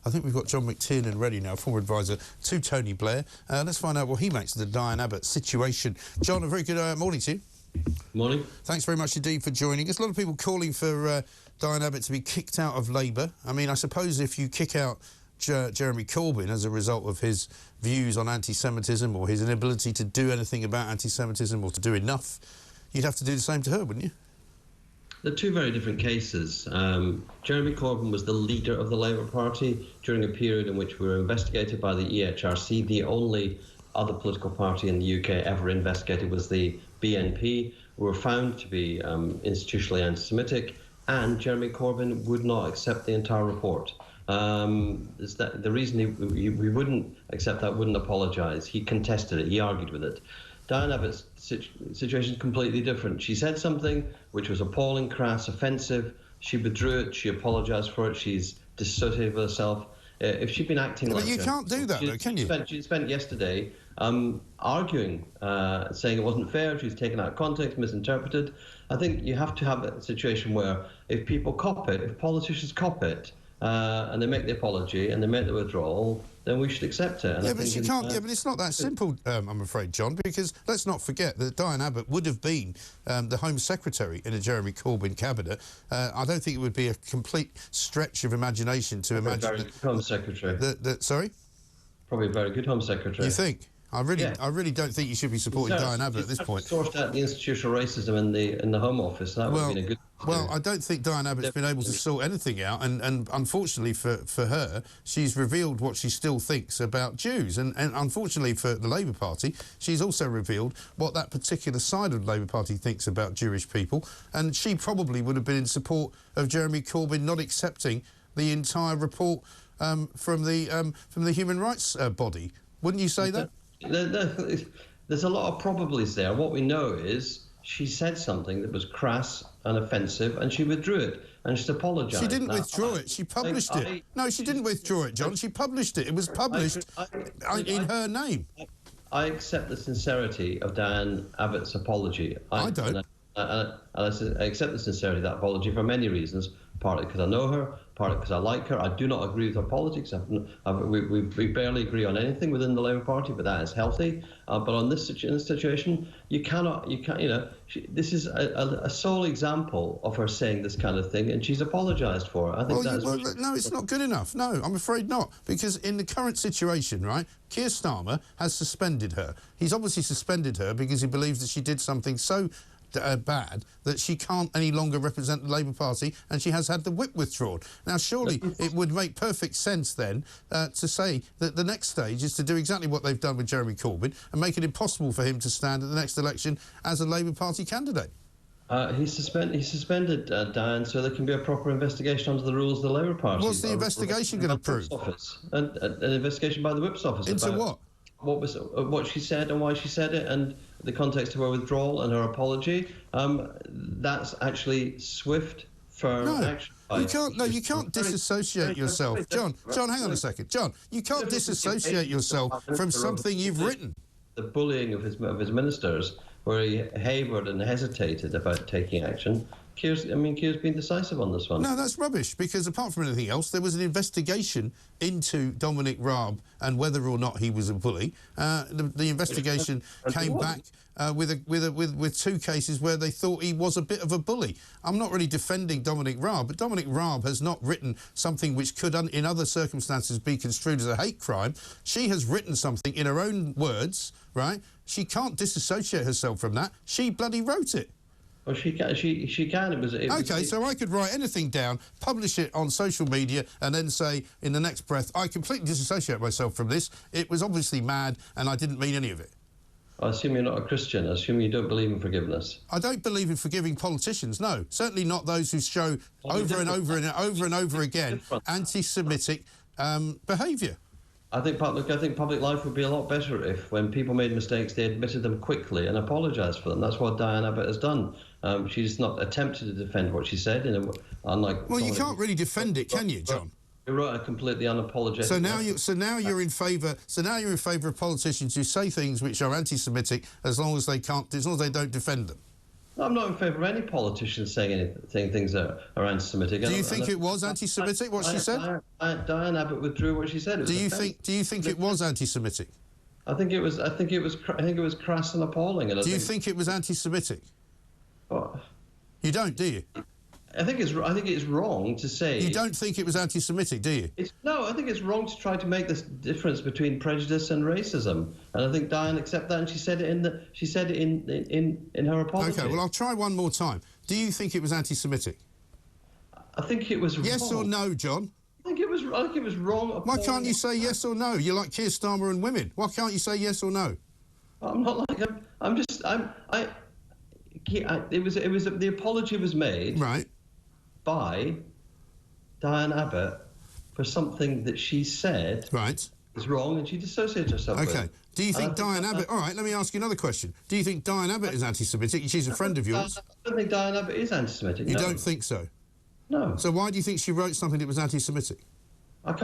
I think we've got John McTernan ready now, former advisor to Tony Blair. Let's find out what he makes of the Diane Abbott situation. John, a very good morning to you. Morning. Thanks very much indeed for joining us. A lot of people calling for Diane Abbott to be kicked out of Labour. I mean, I suppose if you kick out Jeremy Corbyn as a result of his views on anti-Semitism or his inability to do anything about anti-Semitism or to do enough, you'd have to do the same to her, wouldn't you? They're two very different cases. Jeremy Corbyn was the leader of the Labour Party during a period in which we were investigated by the EHRC. The only other political party in the UK ever investigated was the BNP. We were found to be institutionally anti-Semitic, and Jeremy Corbyn would not accept the entire report. Is that the reason he wouldn't accept that, wouldn't apologise? He contested it, he argued with it. Diane Abbott's situation is completely different. She said something which was appalling, crass, offensive. She withdrew it, she apologised for it, she's dissociated with herself. If she'd been acting like... But you can't do that, though, can you? She spent yesterday arguing, saying it wasn't fair, she was taken out of context, misinterpreted. I think you have to have a situation where if people cop it, if politicians cop it, and they make the apology and they make the withdrawal, then we should accept it. And yeah, but you can't. Yeah, but it's not that simple, I'm afraid, John. Because let's not forget that Diane Abbott would have been the Home Secretary in a Jeremy Corbyn cabinet. I don't think it would be a complete stretch of imagination to imagine. Very good Home Secretary. Sorry. Probably a very good Home Secretary. You think? I really don't think you should be supporting Diane Abbott at this point. Sorted out the institutional racism in the Home Office. That would have been a good. Well, I don't think Diane Abbott's been able to sort anything out, and unfortunately for her, she's revealed what she still thinks about Jews, and unfortunately for the Labour Party, she's also revealed what that particular side of the Labour Party thinks about Jewish people, and she probably would have been in support of Jeremy Corbyn not accepting the entire report from the human rights body. Wouldn't you say that? There's a lot of probablys there. What we know is she said something that was crass and offensive, and she withdrew it, and she's apologised. She didn't withdraw it. She published it. No, she didn't withdraw it, John. She published it. It was published in her name. I accept the sincerity of Diane Abbott's apology. I don't. I accept the sincerity of that apology for many reasons, partly because I know her, partly because I like her. I do not agree with her politics. We barely agree on anything within the Labour Party, but that is healthy. But in this situation, this is a sole example of her saying this kind of thing, and she's apologised for it. I think no, it's not good enough. No, I'm afraid not, because in the current situation, right, Keir Starmer has suspended her. He's obviously suspended her because he believes that she did something so bad that she can't any longer represent the Labour Party, and she has had the whip withdrawn. Now, surely it would make perfect sense then to say that the next stage is to do exactly what they've done with Jeremy Corbyn and make it impossible for him to stand at the next election as a Labour Party candidate. He suspended Diane so there can be a proper investigation under the rules of the Labour Party. What's the investigation going to prove? An investigation by the Whip's office. Into what? What she said and why she said it, and the context of her withdrawal and her apology. That's actually swift, firm action. You can't disassociate yourself. John, hang on a second. John, you can't disassociate yourself from something you've written. The bullying of his ministers, where he wavered and hesitated about taking action. Keir's been decisive on this one. No, that's rubbish, because apart from anything else, there was an investigation into Dominic Raab and whether or not he was a bully. The investigation came back with two cases where they thought he was a bit of a bully. I'm not really defending Dominic Raab, but Dominic Raab has not written something which could, in other circumstances, be construed as a hate crime. She has written something in her own words, right? She can't disassociate herself from that. She bloody wrote it. Well, she can. Okay, so I could write anything down, publish it on social media, and then say in the next breath, I completely disassociate myself from this. It was obviously mad, and I didn't mean any of it. I assume you're not a Christian. I assume you don't believe in forgiveness. I don't believe in forgiving politicians, no. Certainly not those who show over and over again anti-Semitic behaviour. I think public life would be a lot better if, when people made mistakes, they admitted them quickly and apologised for them. That's what Diane Abbott has done. She's not attempted to defend what she said. Well, you can't really defend it, can you, John? You wrote a completely unapologetic. So now you're in favour of politicians who say things which are anti-Semitic as long as they don't defend them. I'm not in favour of any politicians saying things that are anti-Semitic. Do you think it was anti-Semitic, what she said? Diane Abbott withdrew what she said. Do you think it was anti-Semitic? I think it was crass and appalling. And do you think it was anti-Semitic? Oh, you don't, do you? I think it's wrong to say. You don't think it was anti-Semitic, do you? No, I think it's wrong to try to make this difference between prejudice and racism. And I think Diane accepted that, and she said it in her apology. Okay, well, I'll try one more time. Do you think it was anti-Semitic? I think it was wrong. Yes or no, John? I think it was wrong. Why can't you say yes or no? You're like Keir Starmer and women. Why can't you say yes or no? I'm not like the apology was made by Diane Abbott for something that she said is wrong, and she dissociated herself. Okay. Do you think Diane Abbott... All right, let me ask you another question. Do you think Diane Abbott is anti-Semitic? She's a friend of yours. I don't think Diane Abbott is anti-Semitic. You don't think so? No. So why do you think she wrote something that was anti-Semitic? What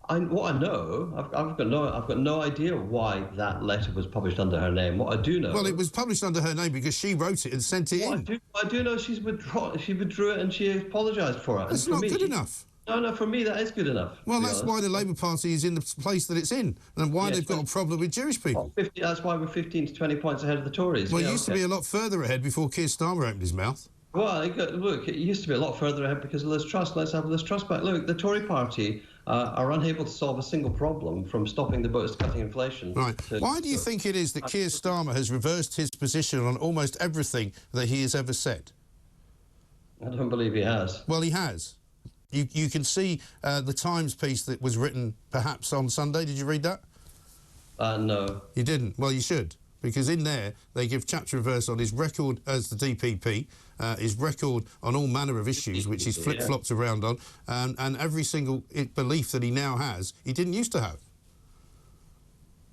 I know, I've got no idea why that letter was published under her name. What I do know... Well, it was published under her name because she wrote it and sent it in. I do know she withdrew it and she apologised for it. That's not good enough. No, for me that is good enough. Well, that's why the Labour Party is in the place that it's in, and why they've got a problem with Jewish people. That's why we're 15 to 20 points ahead of the Tories. Well, it used to be a lot further ahead before Keir Starmer opened his mouth. Well, look, it used to be a lot further ahead because of Liz Truss. Let's have Liz Truss back. Look, the Tory party are unable to solve a single problem from stopping the boats cutting inflation. Right. Why do you think it is that Keir Starmer has reversed his position on almost everything that he has ever said? I don't believe he has. Well, he has. You can see the Times piece that was written perhaps on Sunday. Did you read that? No. You didn't? Well, you should. Because in there, they give chapter and verse on his record as the DPP, his record on all manner of issues, which he's flip-flopped around on, and every single belief that he now has, he didn't used to have.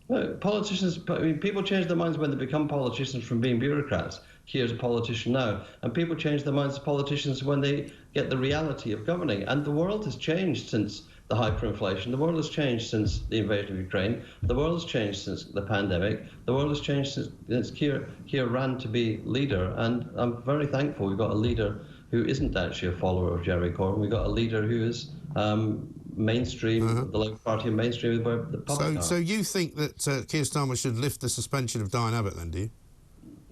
No, people change their minds when they become politicians from being bureaucrats. Here's a politician now. And people change their minds as politicians when they get the reality of governing. And the world has changed since the hyperinflation. The world has changed since the invasion of Ukraine. The world has changed since the pandemic. The world has changed since Keir ran to be leader. And I'm very thankful we've got a leader who isn't actually a follower of Jeremy Corbyn. We've got a leader who is mainstream, the Labour Party and mainstream with the public. So you think that Keir Starmer should lift the suspension of Diane Abbott then, do you?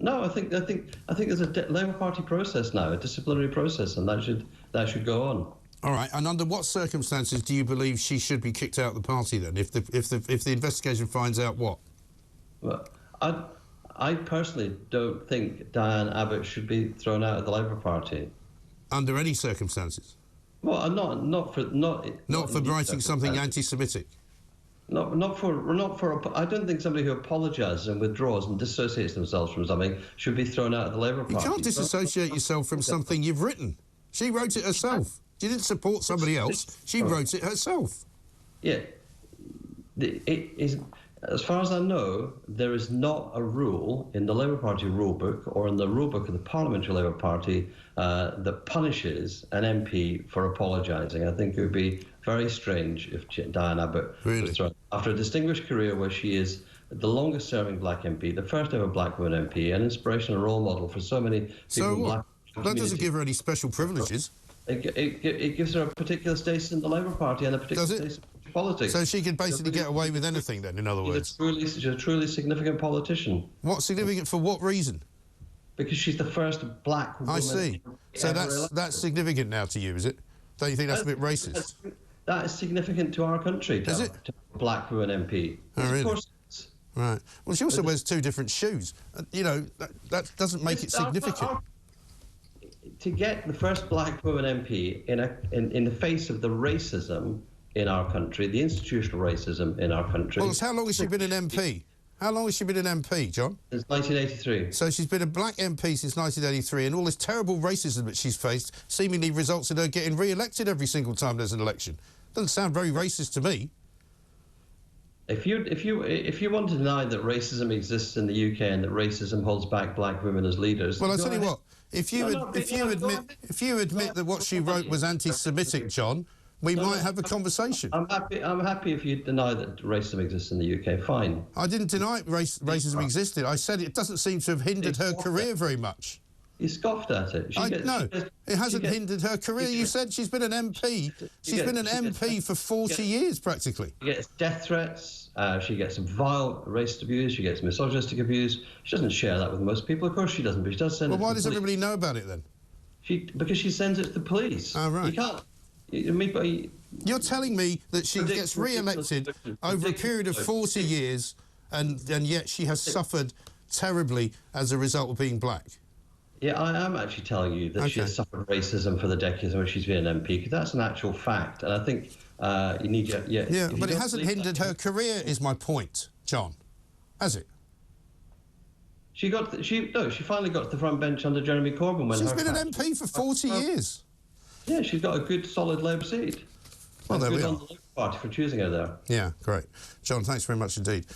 No, I think there's a Labour Party process now, a disciplinary process, and that should go on. All right. And under what circumstances do you believe she should be kicked out of the party then? If the investigation finds out what? Well, I personally don't think Diane Abbott should be thrown out of the Labour Party. Under any circumstances? Well, not for writing something anti-Semitic. Not for. I don't think somebody who apologises and withdraws and dissociates themselves from something should be thrown out of the Labour Party. You can't disassociate yourself from something you've written. She wrote it herself. She didn't support somebody else. She wrote it herself. Yeah. It is, as far as I know, there is not a rule in the Labour Party rule book or in the rule book of the Parliamentary Labour Party that punishes an MP for apologising. I think it would be very strange if Diane Abbott was thrown. After a distinguished career where she is the longest-serving black MP, the first ever black woman MP, an inspirational role model for so many people. So what? That doesn't give her any special privileges. It gives her a particular status in the Labour Party and a particular status in politics. So she can basically get away with anything then, in other words? She's a truly significant politician. What significant? For what reason? Because she's the first black woman. I see. So that's significant now to you, is it? Don't you think that's a bit racist? That is significant to our country. Is it? To a black woman MP. Oh, really? Of course it is. Right. Well, she also wears two different shoes. You know, that doesn't make it significant. To get the first black woman MP in the face of the racism in our country, the institutional racism in our country. Well, how long has she been an MP? How long has she been an MP, John? Since 1983. So she's been a black MP since 1983, and all this terrible racism that she's faced seemingly results in her getting re-elected every single time there's an election. Doesn't sound very racist to me. If you want to deny that racism exists in the UK and that racism holds back black women as leaders, well, I'll tell you what. If you admit that what she wrote was anti-Semitic, John, we might have a conversation. I'm happy if you deny that racism exists in the UK. Fine. I didn't deny racism existed. I said it doesn't seem to have hindered her career very much. You scoffed at it. No, it hasn't hindered her career. You said she's been an MP. She's been an MP for 40 years, practically. She gets death threats. She gets vile racist abuse. She gets misogynistic abuse. She doesn't share that with most people. Of course she doesn't, but she does send it to the police. Well, why does everybody know about it, then? Because she sends it to the police. Oh, right. You can't... You're telling me that she gets re-elected over a period of 40 years and yet she has suffered terribly as a result of being black? Yeah, I am actually telling you that she has suffered racism for the decades in which she's been an MP, because that's an actual fact. And I think you need to... Yeah, but it hasn't hindered her career, is my point, John. Has it? She finally got to the front bench under Jeremy Corbyn when she's been an MP for 40 years. Yeah, she's got a good, solid Labour seat. Well, there we are. On the Labour Party for choosing her there. Yeah, great. John, thanks very much indeed.